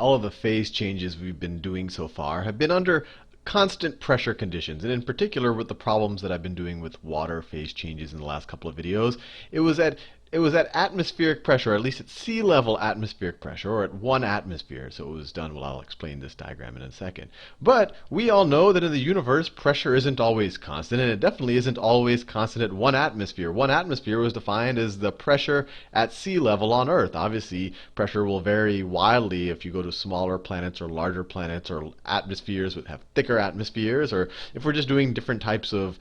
all of the phase changes we've been doing so far have been under constant pressure conditions, and in particular with the problems that I've been doing with water phase changes in the last couple of videos, it was at atmospheric pressure, or at least at sea level atmospheric pressure, or at 1 atmosphere. So it was done, well, I'll explain this diagram in a second. But we all know that in the universe, pressure isn't always constant, and it definitely isn't always constant at 1 atmosphere. 1 atmosphere was defined as the pressure at sea level on Earth. Obviously, pressure will vary wildly if you go to smaller planets or larger planets, or atmospheres that have thicker atmospheres, or if we're just doing different types of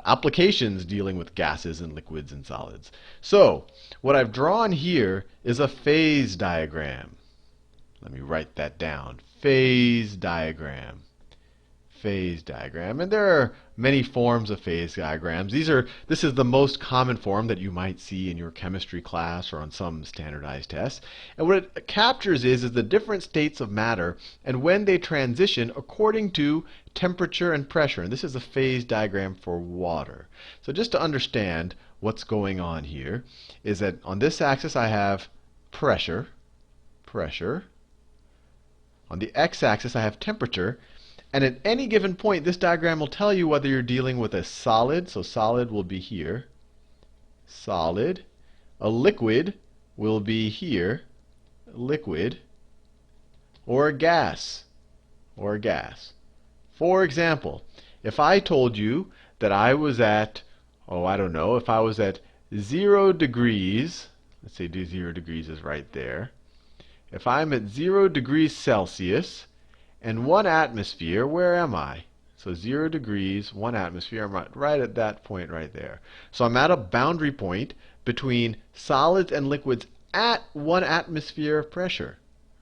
applications dealing with gases and liquids and solids. So, what I've drawn here is a phase diagram. Let me write that down. Phase diagram. Phase diagram. And there are many forms of phase diagrams. This is the most common form that you might see in your chemistry class or on some standardized tests. And what it captures is the different states of matter and when they transition according to temperature and pressure. And this is a phase diagram for water. So just to understand what's going on here is that on this axis I have pressure. On the x-axis I have temperature. And at any given point, this diagram will tell you whether you're dealing with a solid, so solid will be here, solid. A liquid will be here, liquid, or a gas, For example, if I told you that I was at, I don't know, if I was at 0 degrees, let's say 0 degrees is right there. If I'm at 0 degrees Celsius, and 1 atmosphere, where am I? So 0 degrees, 1 atmosphere, I'm right at that point right there. So I'm at a boundary point between solids and liquids at 1 atmosphere of pressure,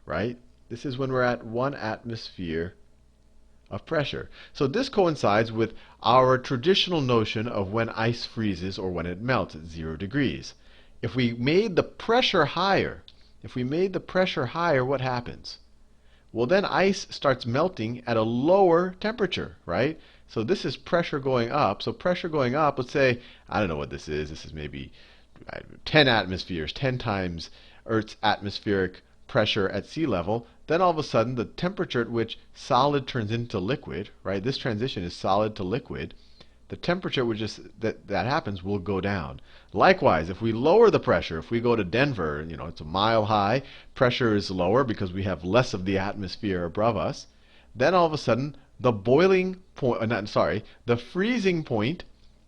right? This is when we're at 1 atmosphere of pressure. So this coincides with our traditional notion of when ice freezes or when it melts at 0 degrees. If we made the pressure higher, what happens? Well, then ice starts melting at a lower temperature, right? So this is pressure going up. So pressure going up, let's say, I don't know what this is. This is maybe 10 atmospheres, 10 times Earth's atmospheric pressure at sea level. Then all of a sudden, the temperature at which solid turns into liquid, right? This transition is solid to liquid. The temperature at which that happens will go down. Likewise, if we lower the pressure, if we go to Denver, it's a mile high, pressure is lower because we have less of the atmosphere above us. Then all of a sudden, the freezing point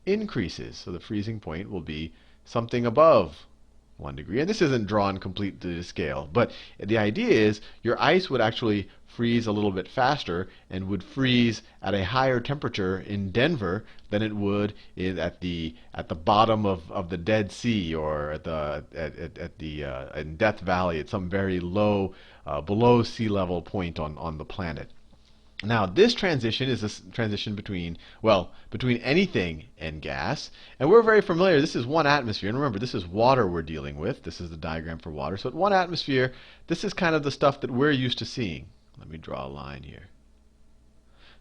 increases. So the freezing point will be something above 1 degree. And this isn't drawn completely to scale, but the idea is your ice would actually freeze a little bit faster and would freeze at a higher temperature in Denver than it would at the bottom of the Dead Sea or in Death Valley at some very low below sea level point on the planet. Now, this transition is a transition between anything and gas. And we're very familiar. This is 1 atmosphere. And remember, this is water we're dealing with. This is the diagram for water. So at 1 atmosphere, this is kind of the stuff that we're used to seeing. Let me draw a line here.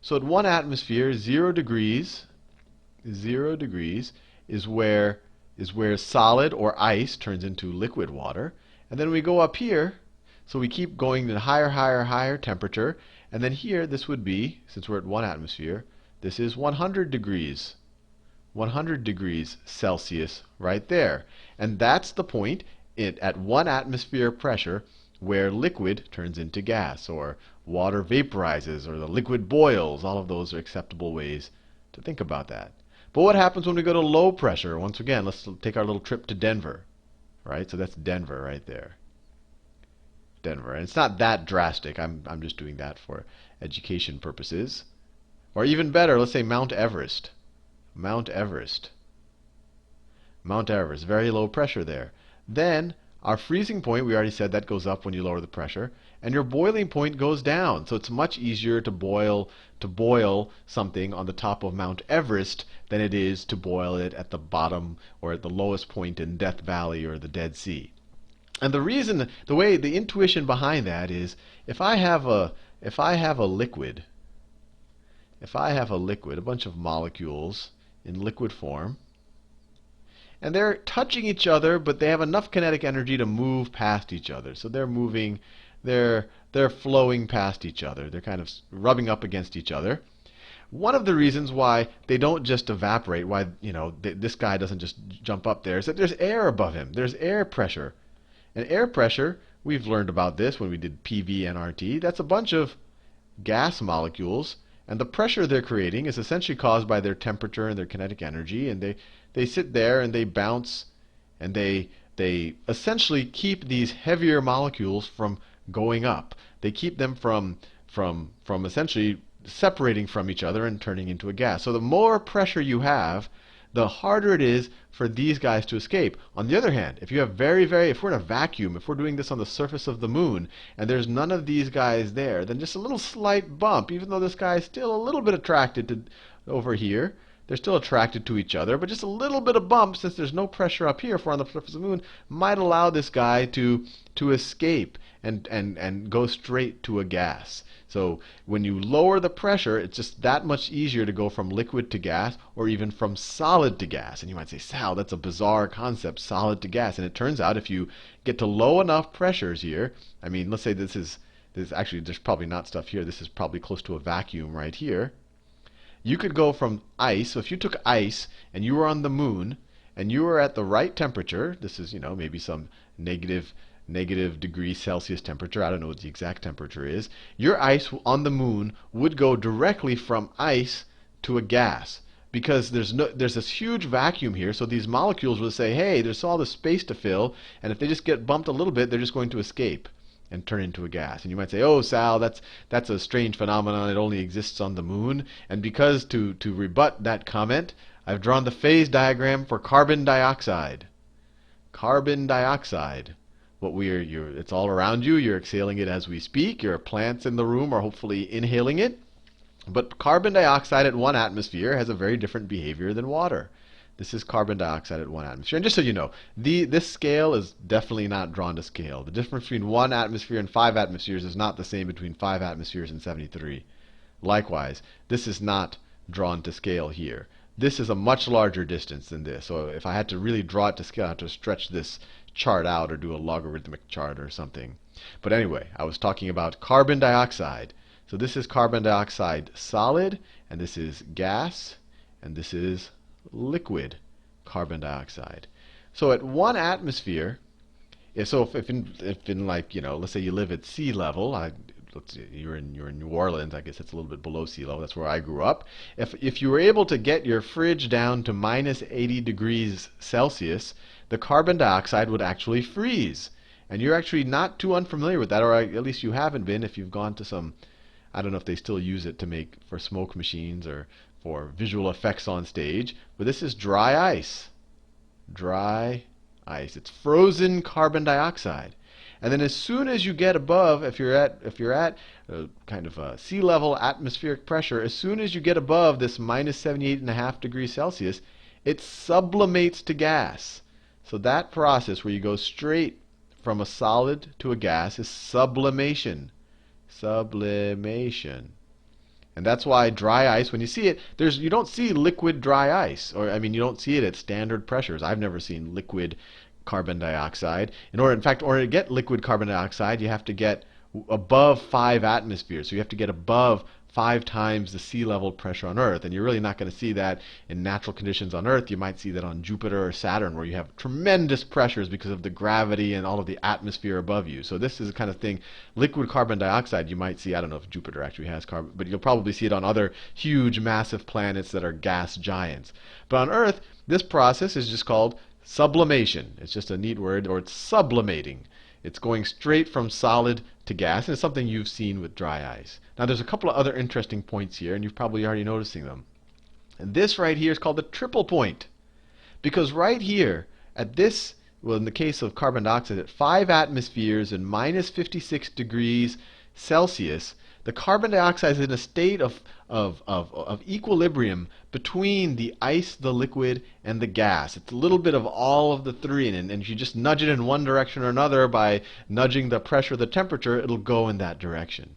So at 1 atmosphere, 0 degrees is where solid or ice turns into liquid water. And then we go up here. So we keep going to higher temperature. And then here, this would be, since we're at 1 atmosphere, this is 100 degrees. 100 degrees Celsius right there. And that's the point at 1 atmosphere pressure where liquid turns into gas, or water vaporizes, or the liquid boils. All of those are acceptable ways to think about that. But what happens when we go to low pressure? Once again, let's take our little trip to Denver. Right? So that's Denver right there. Denver. And it's not that drastic. I'm just doing that for education purposes. Or even better, let's say Mount Everest. Mount Everest, very low pressure there. Then our freezing point, we already said that goes up when you lower the pressure, and your boiling point goes down. So it's much easier to boil something on the top of Mount Everest than it is to boil it at the bottom or at the lowest point in Death Valley or the Dead Sea. And the reason, the intuition behind that is, if I have a liquid, a bunch of molecules in liquid form, and they're touching each other, but they have enough kinetic energy to move past each other. So they're moving, they're they're flowing past each other. They're kind of rubbing up against each other. One of the reasons why they don't just evaporate, why this guy doesn't just jump up there, is that there's air above him. There's air pressure. And air pressure, we've learned about this when we did PV-nRT. That's a bunch of gas molecules, and the pressure they're creating is essentially caused by their temperature and their kinetic energy, and they sit there and they bounce, and they essentially keep these heavier molecules from going up. They keep them from essentially separating from each other and turning into a gas. So the more pressure you have, the harder it is for these guys to escape. On the other hand, if you have if we're in a vacuum, if we're doing this on the surface of the moon, and there's none of these guys there, then just a little slight bump, even though this guy is still a little bit attracted to over here, they're still attracted to each other, but just a little bit of bump, since there's no pressure up here if we're on the surface of the moon, might allow this guy to escape and go straight to a gas. So when you lower the pressure, it's just that much easier to go from liquid to gas, or even from solid to gas. And you might say, Sal, that's a bizarre concept, solid to gas. And it turns out if you get to low enough pressures here, I mean, let's say this actually, there's probably not stuff here. This is probably close to a vacuum right here. You could go from ice. So if you took ice and you were on the moon and you were at the right temperature, this is, maybe some negative degrees Celsius temperature, I don't know what the exact temperature is, your ice on the moon would go directly from ice to a gas, because there's this huge vacuum here. So these molecules will say, hey, there's all this space to fill, and if they just get bumped a little bit, they're just going to escape and turn into a gas. And you might say, oh, Sal, that's a strange phenomenon. It only exists on the moon. And because to rebut that comment, I've drawn the phase diagram for carbon dioxide. Carbon dioxide. It's all around you. You're exhaling it as we speak. Your plants in the room are hopefully inhaling it. But carbon dioxide at 1 atmosphere has a very different behavior than water. This is carbon dioxide at 1 atmosphere. And just so you know, this scale is definitely not drawn to scale. The difference between 1 atmosphere and 5 atmospheres is not the same between 5 atmospheres and 73. Likewise, this is not drawn to scale here. This is a much larger distance than this. So if I had to really draw it to scale, I have to stretch this chart out or do a logarithmic chart or something. But anyway, I was talking about carbon dioxide. So this is carbon dioxide solid, and this is gas, and this is liquid carbon dioxide. So at 1 atmosphere, if in like, let's say you live at sea level, let's say you're in New Orleans, I guess it's a little bit below sea level. That's where I grew up. If you were able to get your fridge down to minus 80 degrees Celsius, the carbon dioxide would actually freeze. And you're actually not too unfamiliar with that, or at least you haven't been if you've gone to some, I don't know if they still use it to make for smoke machines or for visual effects on stage, but this is dry ice. Dry ice. It's frozen carbon dioxide. And then as soon as you get above, if you're at kind of a sea level atmospheric pressure, as soon as you get above this minus 78.5 degrees Celsius, it sublimates to gas. So that process where you go straight from a solid to a gas is sublimation. Sublimation. And that's why dry ice, when you see it, you don't see liquid dry ice. Or, I mean, you don't see it at standard pressures. I've never seen liquid carbon dioxide. In order to get liquid carbon dioxide, you have to get above 5 atmospheres. So you have to get above 5 times the sea level pressure on Earth. And you're really not going to see that in natural conditions on Earth. You might see that on Jupiter or Saturn, where you have tremendous pressures because of the gravity and all of the atmosphere above you. So this is the kind of thing, liquid carbon dioxide, you might see, I don't know if Jupiter actually has carbon, but you'll probably see it on other huge, massive planets that are gas giants. But on Earth, this process is just called sublimation. It's just a neat word, or it's sublimating. It's going straight from solid to gas, and it's something you've seen with dry ice. Now there's a couple of other interesting points here, and you've probably already noticing them. And this right here is called the triple point. Because right here, at this, well, in the case of carbon dioxide, at 5 atmospheres and minus 56 degrees Celsius, the carbon dioxide is in a state of equilibrium between the ice, the liquid, and the gas. It's a little bit of all of the three, and if you just nudge it in one direction or another by nudging the pressure, the temperature, it'll go in that direction.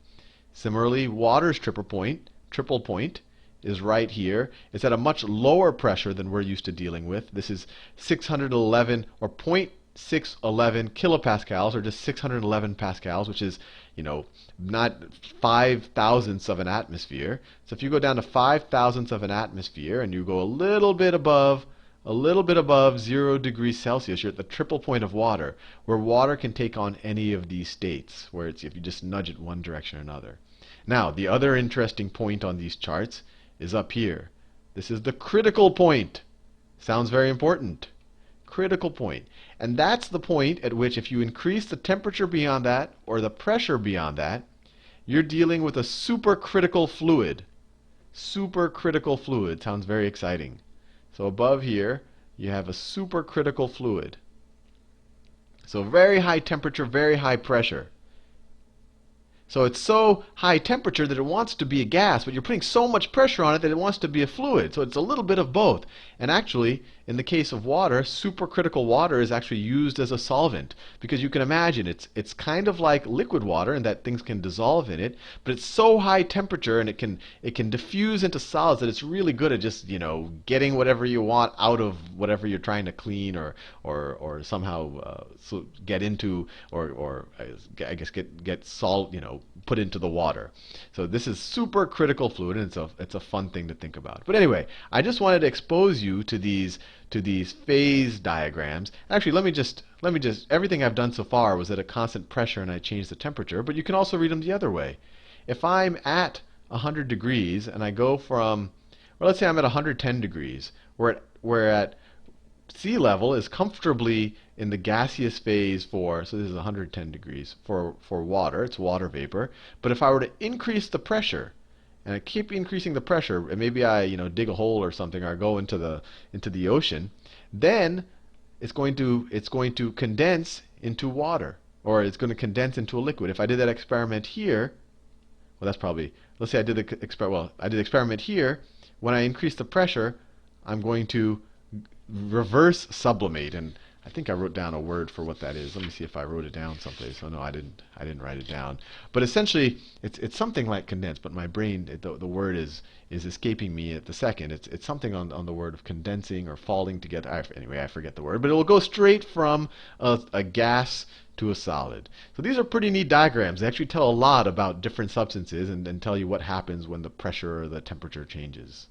Similarly, water's triple point is right here. It's at a much lower pressure than we're used to dealing with. This is 611 or 0.611 kilopascals, or just 611 pascals, which is not 5 thousandths of an atmosphere. So if you go down to 5 thousandths of an atmosphere and you go a little bit above 0 degrees Celsius, you're at the triple point of water, where water can take on any of these states, where it's if you just nudge it one direction or another. Now, the other interesting point on these charts is up here. This is the critical point. Sounds very important. Critical point. And that's the point at which if you increase the temperature beyond that or the pressure beyond that, you're dealing with a supercritical fluid. Supercritical fluid. Sounds very exciting. So above here, you have a supercritical fluid. So very high temperature, very high pressure. So it's so high temperature that it wants to be a gas, but you're putting so much pressure on it that it wants to be a fluid. So it's a little bit of both. And actually, in the case of water, supercritical water is actually used as a solvent, because you can imagine it's kind of like liquid water in that things can dissolve in it, but it's so high temperature and it can diffuse into solids that it's really good at just getting whatever you want out of whatever you're trying to clean or somehow get into or I guess get salt put into the water. So this is supercritical fluid, and it's a fun thing to think about. But anyway, I just wanted to expose you to these phase diagrams. Actually, let me just everything I've done so far was at a constant pressure and I changed the temperature, but you can also read them the other way. If I'm at 100 degrees and I go from, well, let's say I'm at 110 degrees, we're at sea level is comfortably in the gaseous phase so this is 110 degrees for water, it's water vapor. But if I were to increase the pressure, and I keep increasing the pressure, and maybe I dig a hole or something, or I go into the ocean, then it's going to condense into water, or it's going to condense into a liquid. If I did that experiment here, well, that's probably, let's say I did the experiment here. When I increase the pressure, I'm going to reverse sublimate, and I think I wrote down a word for what that is. Let me see if I wrote it down someplace. Oh no, I didn't write it down. But essentially, it's something like condense. But my brain, the word is escaping me at the second. It's something on the word of condensing or falling together. Anyway, I forget the word. But it will go straight from a gas to a solid. So these are pretty neat diagrams. They actually tell a lot about different substances and tell you what happens when the pressure or the temperature changes.